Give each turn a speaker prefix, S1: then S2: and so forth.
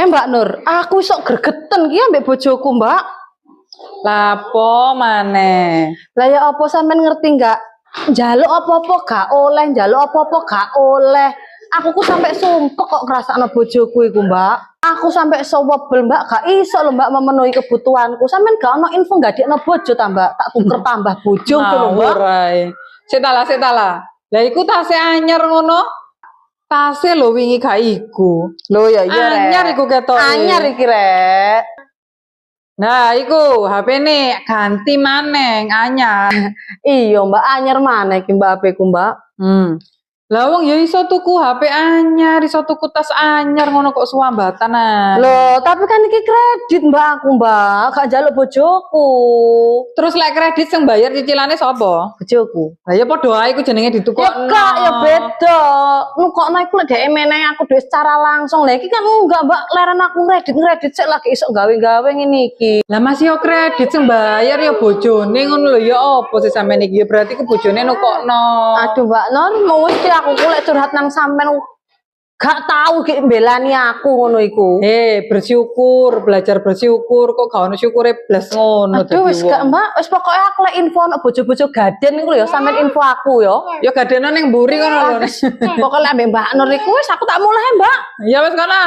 S1: Mbak Nur, aku sok gregeten ki ambek bojoku, Mbak.
S2: Lapo maneh?
S1: Lah ya apa sampean ngerti enggak? Njaluk apa-apa gak oleh, njaluk apa-apa gak oleh. Aku ku sampai sumpek kok ngrasakno bojoku iku, Mbak. Aku sampai sewebel, Mbak, gak iso lho Mbak memenuhi kebutuhanku. Sampean gak ono info gak dikno bojo ta, Mbak? Tak tuker tambah bojo ku lho, Mbak.
S2: Sik ta lah. Lah iku tase anyar ngono. Tase lho wingi gak iku.
S1: Lho ya iya, Rek.
S2: Anyar iku ketoke.
S1: Anyar iki, Rek.
S2: Nah, iku HP-ne ganti maneng anyar.
S1: Iya, Mbak, anyar mana iki Mbak HP ku, Mbak?
S2: Lah wong ya iso tuku HP anyar, iso tuku tas anyar ngono kok suwambatan ae.
S1: Loh, tapi kan iki kredit Mbak aku, Mbak. Gak njaluk bojoku.
S2: Terus lek kredit sing bayar cicilane sapa?
S1: Bojoku.
S2: Lah ya padha ae iku jenenge
S1: Ya
S2: ditukokno.
S1: kak, ya beda. Nukokno iku lek dhek meneh aku duwe secara langsung. Lah iki kan enggak, Mbak. Leren aku ngredit sik lagi iso gawe-gawe ngene iki.
S2: Lah masih yo kredit sing bayar ya bojone ngono lho ya apa sih sampean iki ya berarti ku bojone nukokno.
S1: Aduh Mbak Nur, mau mesti aku kulek curhat nang sampean gak tahu ki mbelani aku ngono iku.
S2: Bersyukur, belajar bersyukur kok gak ono syukure blas ngono
S1: Aduh wis gak Mbak, wis pokoke aku lek info ono bojo-bojo gaden iku lho ya sampean info aku ya.
S2: Ya gadeno ning mburi ngono lho.
S1: Pokoke lek Mbak Nur iku wis aku tak mulai Mbak.
S2: Ya wis kono.